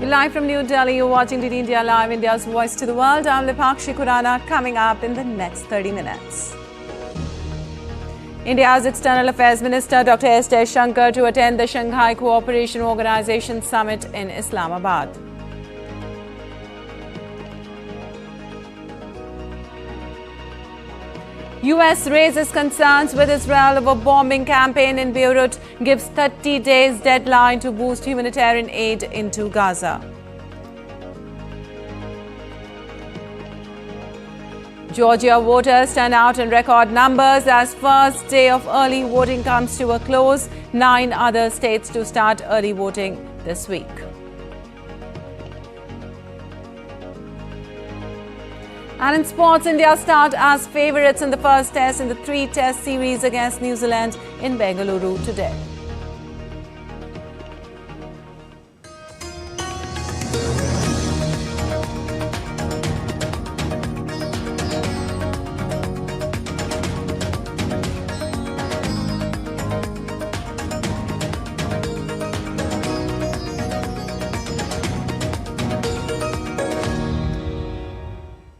Live from New Delhi, you're watching DD India Live, India's voice to the world. I'm Lipakshi Khurana, coming up in the next 30 minutes. India's External Affairs Minister Dr. S. Jaishankar to attend the Shanghai Cooperation Organization Summit in Islamabad. US raises concerns with Israel over bombing campaign in Beirut, gives 30 days deadline to boost humanitarian aid into Gaza. Georgia voters turn out in record numbers as first day of early voting comes to a close. 9 other states to start early voting this week. And in sports, India start as favourites in the first test in the 3-test series against New Zealand in Bengaluru today.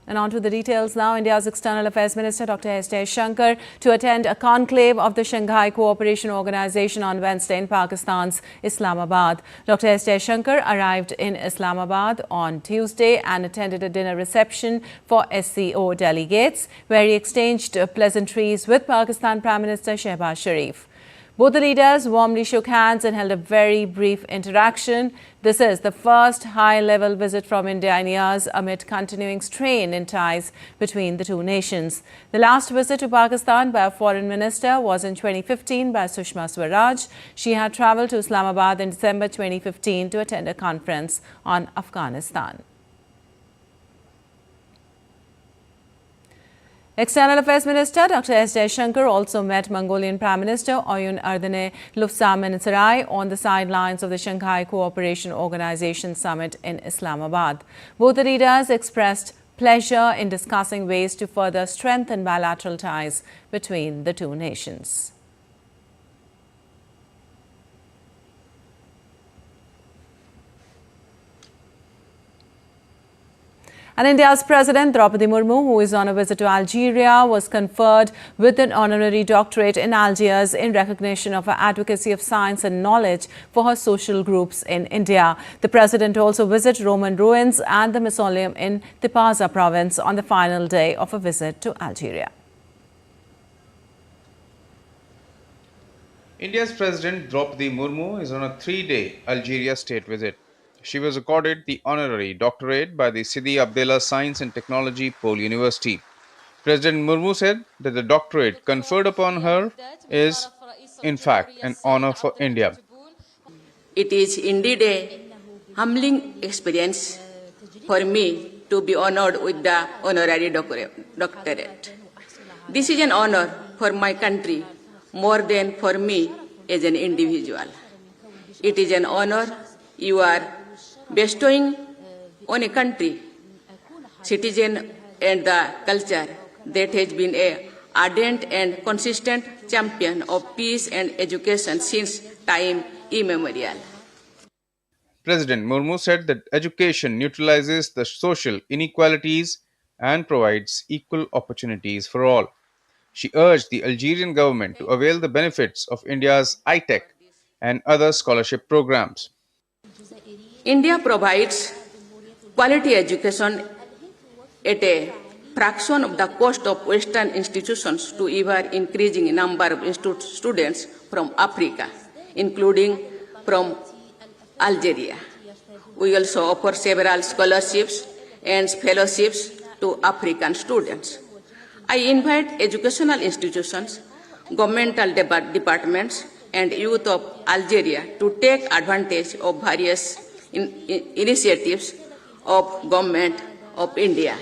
And on to the details now. India's External Affairs Minister Dr. S. Jaishankar to attend a conclave of the Shanghai Cooperation Organization on Wednesday in Pakistan's Islamabad. Dr. S. Jaishankar arrived in Islamabad on Tuesday and attended a dinner reception for SCO delegates, where he exchanged pleasantries with Pakistan Prime Minister Shehbaz Sharif. Both the leaders warmly shook hands and held a very brief interaction. This is the first high-level visit from India in years amid continuing strain in ties between the two nations. The last visit to Pakistan by a foreign minister was in 2015 by Sushma Swaraj. She had travelled to Islamabad in December 2015 to attend a conference on Afghanistan. External Affairs Minister Dr. S. Jaishankar also met Mongolian Prime Minister Oyun Erdene Lufsamansaray on the sidelines of the Shanghai Cooperation Organization Summit in Islamabad. Both the leaders expressed pleasure in discussing ways to further strengthen bilateral ties between the two nations. And India's President Draupadi Murmu, who is on a visit to Algeria, was conferred with an honorary doctorate in Algiers in recognition of her advocacy of science and knowledge for her social groups in India. The President also visited Roman ruins and the mausoleum in Tipaza province on the final day of a visit to Algeria. India's President Draupadi Murmu is on a 3-day Algeria state visit. She was accorded the honorary doctorate by the Sidi Abdallah Science and Technology Pole University. President Murmu said that the doctorate conferred upon her is, in fact, an honor for India. It is indeed a humbling experience for me to be honored with the honorary doctorate. This is an honor for my country more than for me as an individual. It is an honor you are bestowing on a country, citizen and the culture that has been an ardent and consistent champion of peace and education since time immemorial. President Murmu said that education neutralizes the social inequalities and provides equal opportunities for all. She urged the Algerian government to avail the benefits of India's iTech and other scholarship programs. India provides quality education at a fraction of the cost of Western institutions to ever increasing number of students from Africa, including from Algeria. We also offer several scholarships and fellowships to African students. I invite educational institutions, governmental departments, and youth of Algeria to take advantage of various initiatives of Government of India.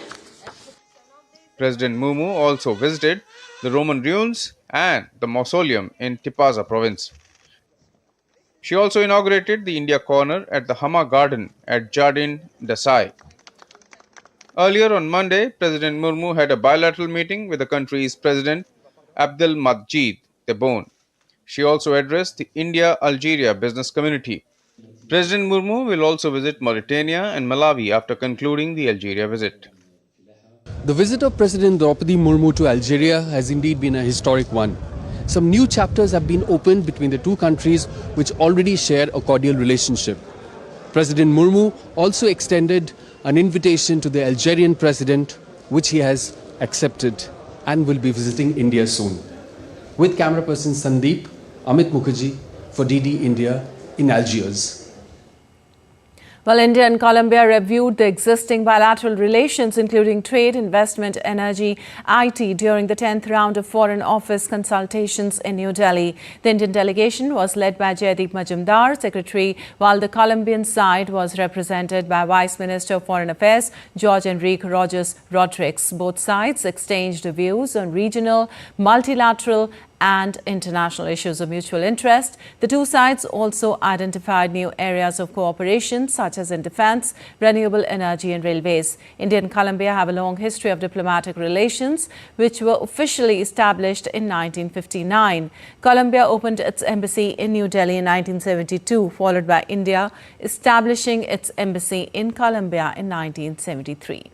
President Murmu also visited the Roman ruins and the mausoleum in Tipaza province. She also inaugurated the India Corner at the Hama Garden at Jardin d'Assai. Earlier on Monday, President Murmu had a bilateral meeting with the country's President Abdelmadjid Tebboune. She also addressed the India-Algeria business community. President Murmu will also visit Mauritania and Malawi after concluding the Algeria visit. The visit of President Draupadi Murmu to Algeria has indeed been a historic one. Some new chapters have been opened between the two countries which already share a cordial relationship. President Murmu also extended an invitation to the Algerian president, which he has accepted, and will be visiting India soon. With camera person Sandeep, Amit Mukherjee for DD India in Algiers. Well, India and Colombia reviewed the existing bilateral relations, including trade, investment, energy, IT, during the 10th round of Foreign Office consultations in New Delhi. The Indian delegation was led by Jaideep Majumdar, Secretary, while the Colombian side was represented by Vice Minister of Foreign Affairs, Jorge Enrique Rogers Rodriguez. Both sides exchanged views on regional, multilateral, and international issues of mutual interest. The two sides also identified new areas of cooperation, such as in defense, renewable energy and railways. India and Colombia have a long history of diplomatic relations, which were officially established in 1959. Colombia opened its embassy in New Delhi in 1972, followed by India establishing its embassy in Colombia in 1973.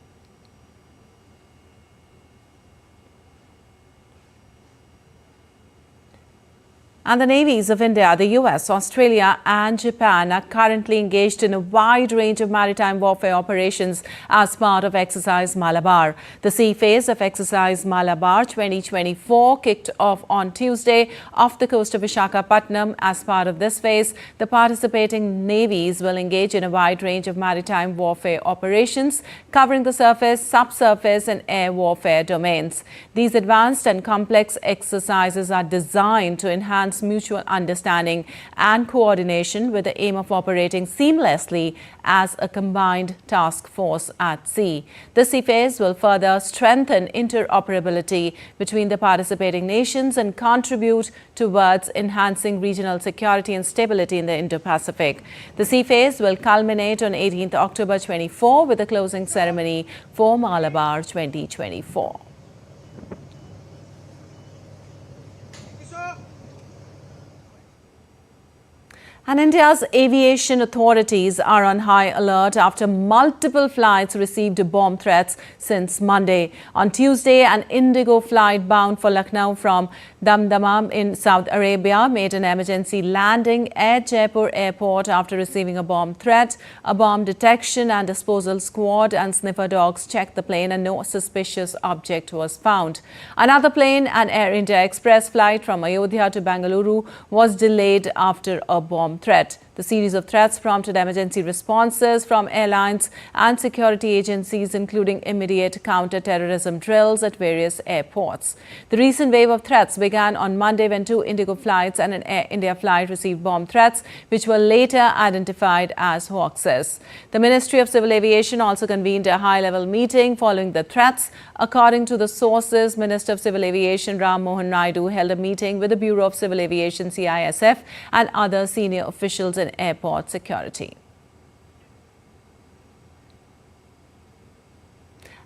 And the navies of India, the US, Australia and Japan are currently engaged in a wide range of maritime warfare operations as part of Exercise Malabar. The sea phase of Exercise Malabar 2024 kicked off on Tuesday off the coast of Visakhapatnam. As part of this phase, the participating navies will engage in a wide range of maritime warfare operations covering the surface, subsurface and air warfare domains. These advanced and complex exercises are designed to enhance mutual understanding and coordination with the aim of operating seamlessly as a combined task force at sea. The sea phase will further strengthen interoperability between the participating nations and contribute towards enhancing regional security and stability in the Indo-Pacific. The sea phase will culminate on 18th October 24 with a closing ceremony for Malabar 2024. And India's aviation authorities are on high alert after multiple flights received bomb threats since Monday. On Tuesday, an Indigo flight bound for Lucknow from Damdama in Saudi Arabia made an emergency landing at Jaipur airport after receiving a bomb threat. A bomb detection and disposal squad and sniffer dogs checked the plane and no suspicious object was found. Another plane, an Air India Express flight from Ayodhya to Bengaluru, was delayed after a bomb threat. The series of threats prompted emergency responses from airlines and security agencies, including immediate counter-terrorism drills at various airports. The recent wave of threats began on Monday when two Indigo flights and an Air India flight received bomb threats, which were later identified as hoaxes. The Ministry of Civil Aviation also convened a high-level meeting following the threats. According to the sources, Minister of Civil Aviation Ram Mohan Naidu held a meeting with the Bureau of Civil Aviation (CISF) and other senior officials in airport security.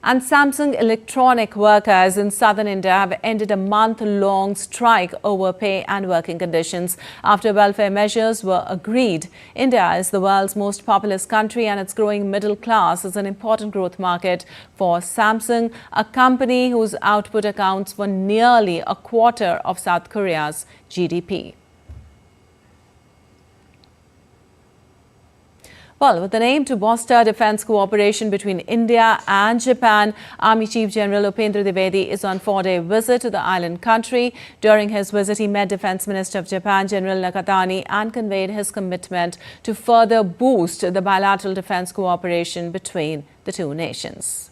And Samsung electronic workers in southern India have ended a month-long strike over pay and working conditions after welfare measures were agreed. India is the world's most populous country and its growing middle class is an important growth market for Samsung, a company whose output accounts for nearly a quarter of South Korea's GDP. Well, with an aim to bolster defense cooperation between India and Japan, Army Chief General Upendra Dwivedi is on 4-day visit to the island country. During his visit, he met Defense Minister of Japan, General Nakatani, and conveyed his commitment to further boost the bilateral defense cooperation between the two nations.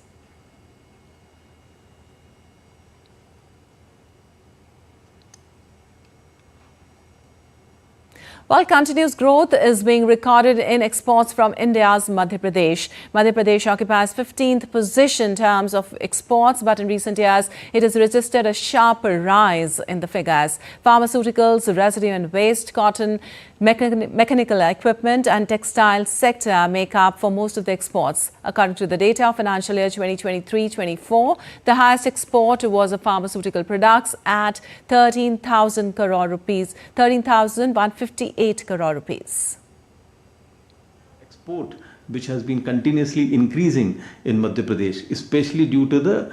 While continuous growth is being recorded in exports from India's Madhya Pradesh. Madhya Pradesh occupies 15th position in terms of exports, but in recent years, it has registered a sharp rise in the figures. Pharmaceuticals, residue and waste, cotton, mechanical equipment and textile sector make up for most of the exports. According to the data of financial year 2023-24, the highest export was of pharmaceutical products at 13,000 crore rupees, 13,158 crore rupees. support which has been continuously increasing in Madhya Pradesh, especially due to the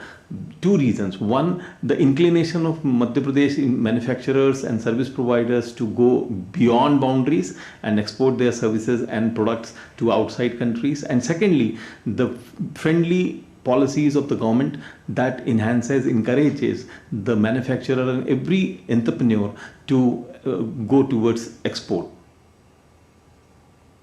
two reasons. One, the inclination of Madhya Pradesh manufacturers and service providers to go beyond boundaries and export their services and products to outside countries. And secondly, the friendly policies of the government that encourages the manufacturer and every entrepreneur to go towards export.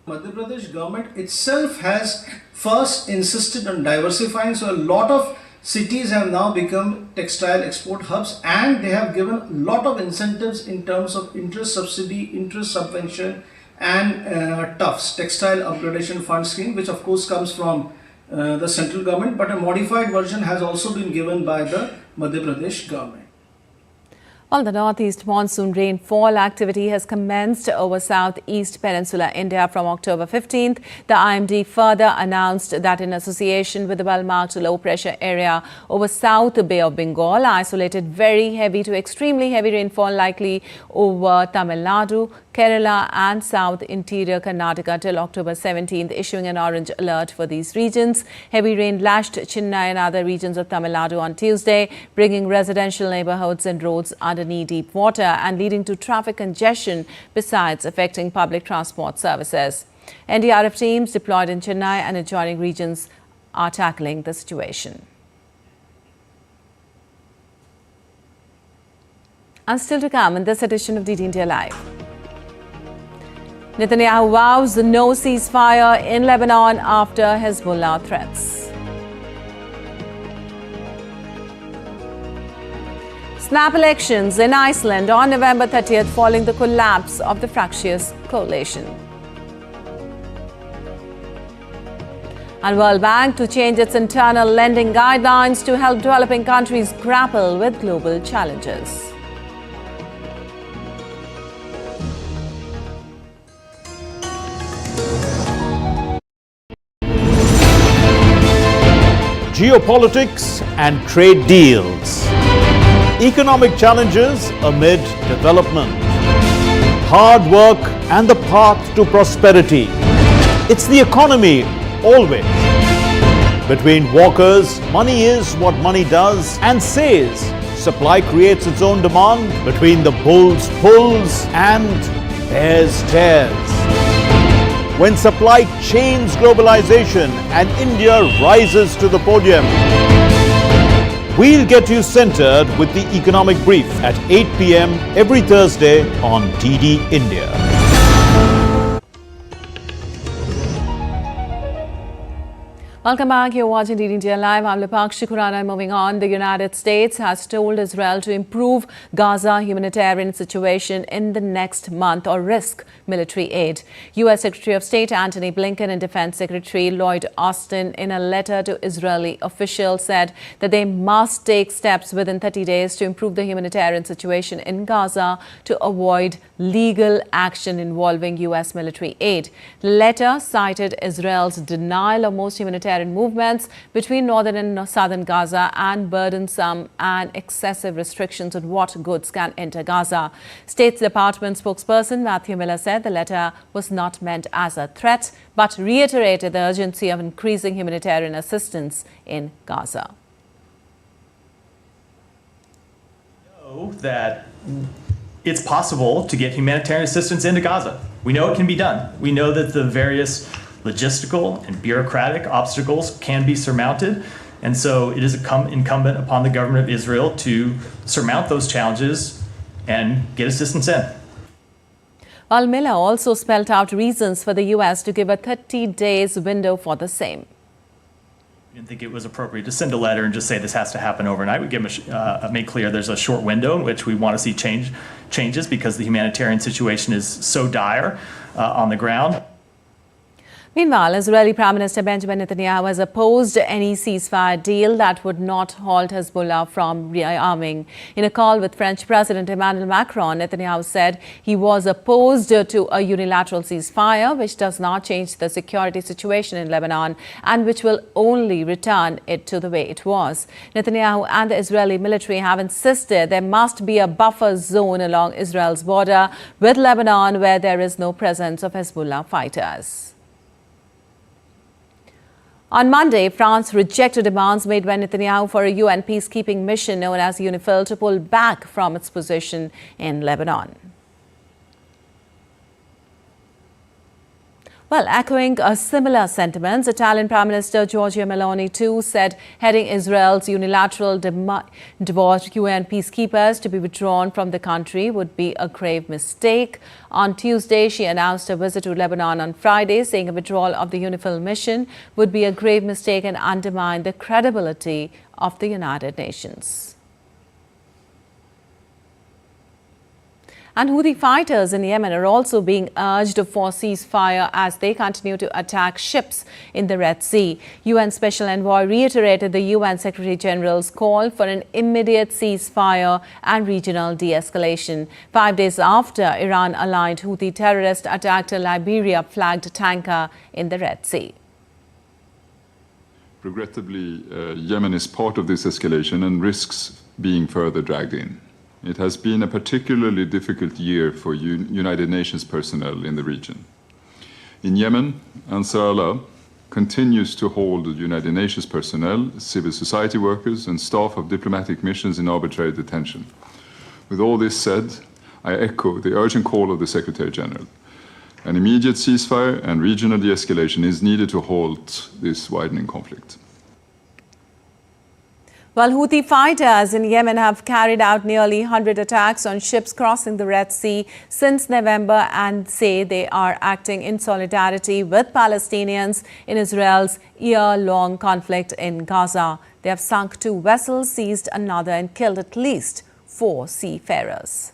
Madhya Pradesh government itself has first insisted on diversifying, so a lot of cities have now become textile export hubs, and they have given a lot of incentives in terms of interest subsidy, interest subvention, and TUFS, Textile Upgradation Fund scheme, which of course comes from the central government, but a modified version has also been given by the Madhya Pradesh government. Well, the northeast monsoon rainfall activity has commenced over southeast peninsular India from October 15th. The IMD further announced that in association with the well-marked low-pressure area over South Bay of Bengal, isolated very heavy to extremely heavy rainfall likely over Tamil Nadu, Kerala and South Interior Karnataka till October 17th, issuing an orange alert for these regions. Heavy rain lashed Chennai and other regions of Tamil Nadu on Tuesday, bringing residential neighborhoods and roads under knee-deep water and leading to traffic congestion, besides affecting public transport services. NDRF teams deployed in Chennai and adjoining regions are tackling the situation. And still to come in this edition of DD India Live. Netanyahu vows no ceasefire in Lebanon after Hezbollah threats. Snap elections in Iceland on November 30th following the collapse of the fractious coalition. And World Bank to change its internal lending guidelines to help developing countries grapple with global challenges. Geopolitics and trade deals. Economic challenges amid development. Hard work and the path to prosperity. It's the economy always. Between walkers, money is what money does and says. Supply creates its own demand. Between the bulls pulls and bears tears. When supply chains globalization and India rises to the podium. We'll get you centered with the Economic Brief at 8 p.m. every Thursday on DD India. Welcome back. You're watching DD India Live. I'm Lipakshi Khurana. Moving on, the United States has told Israel to improve Gaza humanitarian situation in the next month or risk military aid. U.S. Secretary of State Antony Blinken and Defense Secretary Lloyd Austin, in a letter to Israeli officials, said that they must take steps within 30 days to improve the humanitarian situation in Gaza to avoid legal action involving U.S. military aid. The letter cited Israel's denial of most humanitarian movements between northern and southern Gaza and burdensome and excessive restrictions on what goods can enter Gaza. State Department spokesperson Matthew Miller said the letter was not meant as a threat, but reiterated the urgency of increasing humanitarian assistance in Gaza. Know that it's possible to get humanitarian assistance into Gaza. We know it can be done. We know that the various logistical and bureaucratic obstacles can be surmounted. And so it is incumbent upon the government of Israel to surmount those challenges and get assistance in. While Miller also spelled out reasons for the U.S. to give a 30 days window for the same. I didn't think it was appropriate to send a letter and just say this has to happen overnight. We give make clear there's a short window in which we want to see changes because the humanitarian situation is so dire on the ground. Meanwhile, Israeli Prime Minister Benjamin Netanyahu has opposed any ceasefire deal that would not halt Hezbollah from rearming. In a call with French President Emmanuel Macron, Netanyahu said he was opposed to a unilateral ceasefire, which does not change the security situation in Lebanon and which will only return it to the way it was. Netanyahu and the Israeli military have insisted there must be a buffer zone along Israel's border with Lebanon where there is no presence of Hezbollah fighters. On Monday, France rejected demands made by Netanyahu for a UN peacekeeping mission known as UNIFIL to pull back from its position in Lebanon. Well, echoing similar sentiments, Italian Prime Minister Giorgia Meloni too said heading Israel's unilateral demand UN peacekeepers to be withdrawn from the country would be a grave mistake. On Tuesday, she announced a visit to Lebanon on Friday, saying a withdrawal of the UNIFIL mission would be a grave mistake and undermine the credibility of the United Nations. And Houthi fighters in Yemen are also being urged for ceasefire as they continue to attack ships in the Red Sea. UN Special Envoy reiterated the UN Secretary General's call for an immediate ceasefire and regional de-escalation. 5 days after Iran-aligned Houthi terrorists attacked a Liberia-flagged tanker in the Red Sea. Regrettably, Yemen is part of this escalation and risks being further dragged in. It has been a particularly difficult year for United Nations personnel in the region. In Yemen, Ansar Allah continues to hold United Nations personnel, civil society workers, and staff of diplomatic missions in arbitrary detention. With all this said, I echo the urgent call of the Secretary General. An immediate ceasefire and regional de-escalation is needed to halt this widening conflict. Well, Houthi fighters in Yemen have carried out nearly 100 attacks on ships crossing the Red Sea since November and say they are acting in solidarity with Palestinians in Israel's year-long conflict in Gaza. They have sunk 2 vessels, seized another and killed at least 4 seafarers.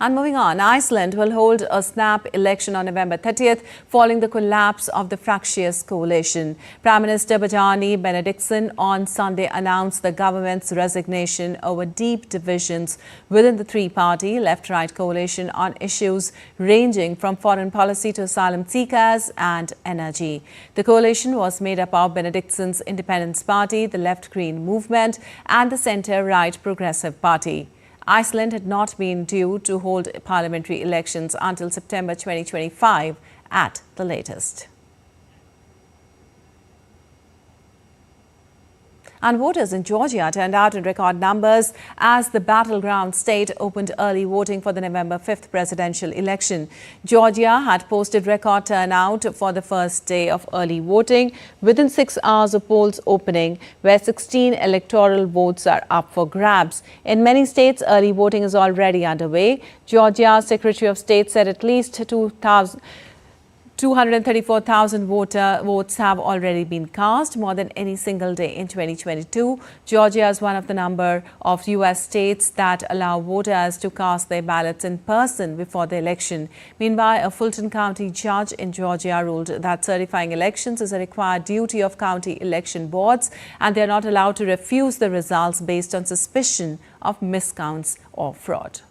And moving on, Iceland will hold a snap election on November 30th following the collapse of the fractious coalition. Prime Minister Bjarni Benediktsson on Sunday announced the government's resignation over deep divisions within the three-party left-right coalition on issues ranging from foreign policy to asylum seekers and energy. The coalition was made up of Benediktson's Independence Party, the Left Green Movement and the Centre-Right Progressive Party. Iceland had not been due to hold parliamentary elections until September 2025 at the latest. And voters in Georgia turned out in record numbers as the battleground state opened early voting for the November 5th presidential election. Georgia had posted record turnout for the first day of early voting within 6 hours of polls opening, where 16 electoral votes are up for grabs. In many states, early voting is already underway. Georgia's Secretary of State said at least 234,000 votes have already been cast, more than any single day in 2022. Georgia is one of the number of U.S. states that allow voters to cast their ballots in person before the election. Meanwhile, a Fulton County judge in Georgia ruled that certifying elections is a required duty of county election boards, and they are not allowed to refuse the results based on suspicion of miscounts or fraud.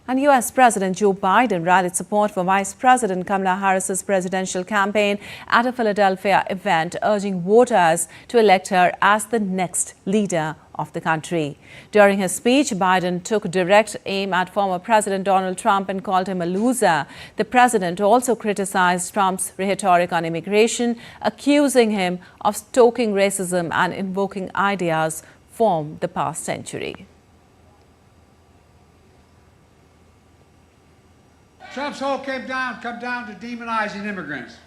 And U.S. President Joe Biden rallied support for Vice President Kamala Harris's presidential campaign at a Philadelphia event, urging voters to elect her as the next leader of the country. During his speech, Biden took direct aim at former President Donald Trump and called him a loser. The president also criticized Trump's rhetoric on immigration, accusing him of stoking racism and invoking ideas from the past century. Trump's whole come down to demonizing immigrants,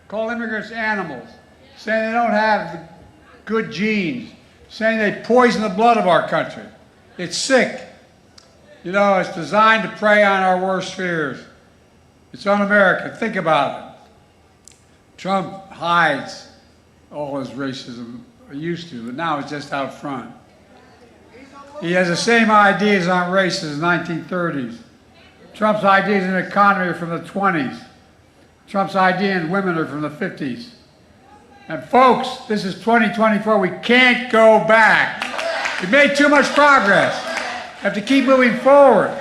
call immigrants animals, saying they don't have good genes, saying they poison the blood of our country. It's sick. You know, it's designed to prey on our worst fears. It's un-American. Think about it. Trump hides all his racism, or used to, but now it's just out front. He has the same ideas on race as the 1930s. Trump's ideas in the economy are from the 20s. Trump's idea in women are from the 50s. And folks, this is 2024. We can't go back. We've made too much progress. We have to keep moving forward.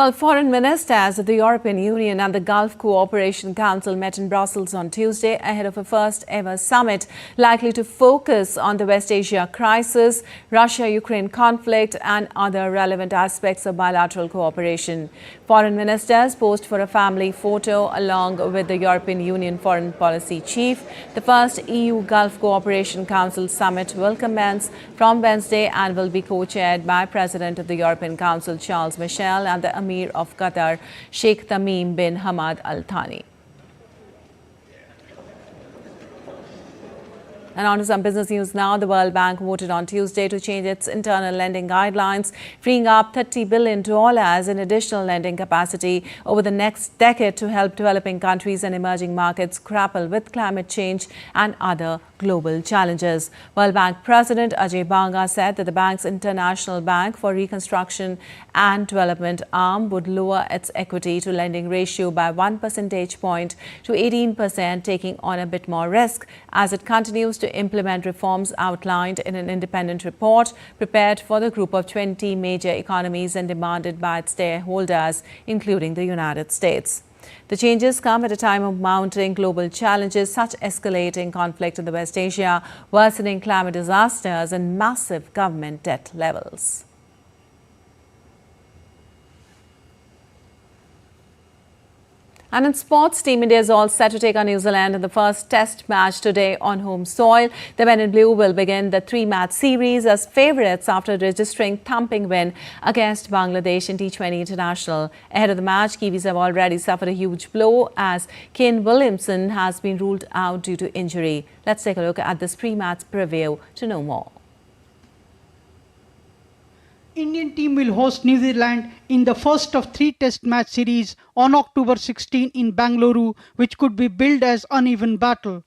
Well, foreign ministers of the European Union and the Gulf Cooperation Council met in Brussels on Tuesday ahead of a first-ever summit likely to focus on the West Asia crisis, Russia-Ukraine conflict and other relevant aspects of bilateral cooperation. Foreign ministers posed for a family photo along with the European Union Foreign Policy Chief. The first EU Gulf Cooperation Council summit will commence from Wednesday and will be co-chaired by President of the European Council Charles Michel and the Emir of Qatar, Sheikh Tamim bin Hamad Al Thani. And on to some business news now. The World Bank voted on Tuesday to change its internal lending guidelines, freeing up $30 billion in additional lending capacity over the next decade to help developing countries and emerging markets grapple with climate change and other global challenges. World Bank President Ajay Banga said that the bank's International Bank for Reconstruction and Development arm would lower its equity to lending ratio by 1 percentage point to 18%, taking on a bit more risk as it continues to implement reforms outlined in an independent report prepared for the group of 20 major economies and demanded by its stakeholders, including the United States. The changes come at a time of mounting global challenges such as escalating conflict in the West Asia, worsening climate disasters and massive government debt levels. And in sports, Team India is all set to take on New Zealand in the first test match today on home soil. The men in blue will begin the 3-match series as favourites after registering thumping win against Bangladesh in T20 International. Ahead of the match, Kiwis have already suffered a huge blow as Kane Williamson has been ruled out due to injury. Let's take a look at this pre-match preview to know more. Indian team will host New Zealand in the first of 3 test match series on October 16 in Bangalore, which could be billed as uneven battle.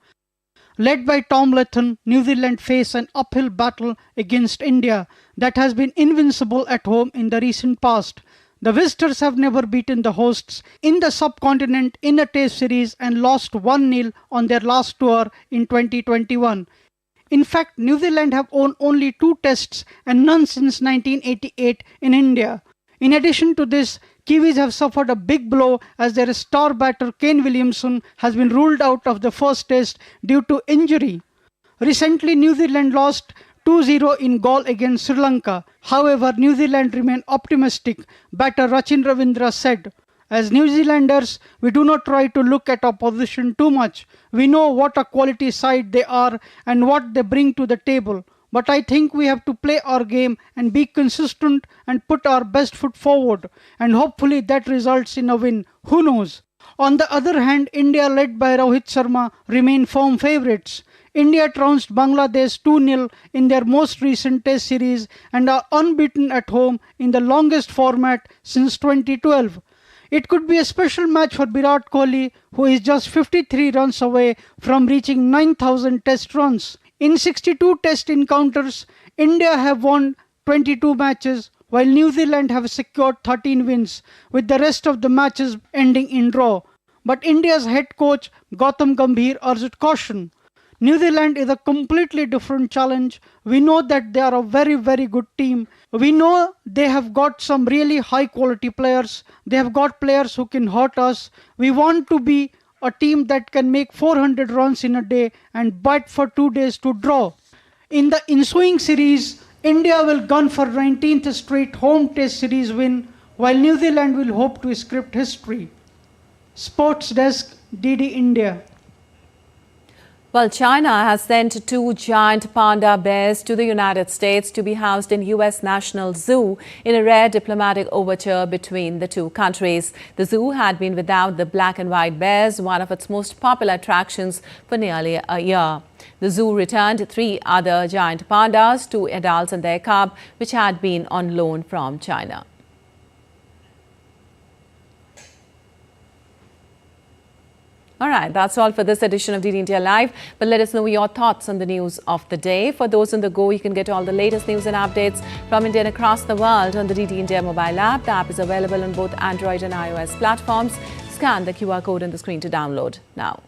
Led by Tom Latham, New Zealand face an uphill battle against India that has been invincible at home in the recent past. The visitors have never beaten the hosts in the subcontinent in a test series and lost 1-0 on their last tour in 2021. In fact, New Zealand have won only 2 tests and none since 1988 in India. In addition to this, Kiwis have suffered a big blow as their star batter Kane Williamson has been ruled out of the first test due to injury. Recently, New Zealand lost 2-0 in Galle against Sri Lanka. However, New Zealand remain optimistic, batter Rachin Ravindra said. As New Zealanders, we do not try to look at opposition too much. We know what a quality side they are and what they bring to the table. But I think we have to play our game and be consistent and put our best foot forward. And hopefully that results in a win. Who knows? On the other hand, India led by Rohit Sharma remain firm favourites. India trounced Bangladesh 2-0 in their most recent test series and are unbeaten at home in the longest format since 2012. It could be a special match for Virat Kohli, who is just 53 runs away from reaching 9,000 test runs. In 62 test encounters, India have won 22 matches, while New Zealand have secured 13 wins, with the rest of the matches ending in draw. But India's head coach Gautam Gambhir urged caution. New Zealand is a completely different challenge. We know that they are a very, very good team. We know they have got some really high quality players. They have got players who can hurt us. We want to be a team that can make 400 runs in a day and bat for 2 days to draw. In the ensuing series, India will gun for 19th straight home test series win, while New Zealand will hope to script history. Sports Desk, DD India. Well, China has sent 2 giant panda bears to the United States to be housed in U.S. National Zoo in a rare diplomatic overture between the 2 countries. The zoo had been without the black and white bears, one of its most popular attractions, for nearly a year. The zoo returned 3 other giant pandas, 2 adults and their cub, which had been on loan from China. All right, that's all for this edition of DD India Live. But let us know your thoughts on the news of the day. For those on the go, you can get all the latest news and updates from India and across the world on the DD India mobile app. The app is available on both Android and iOS platforms. Scan the QR code on the screen to download now.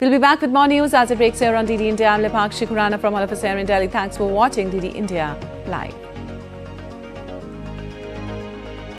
We'll be back with more news as it breaks here on DD India. I'm Lepakshi Khurana from all of us here in Delhi. Thanks for watching DD India Live.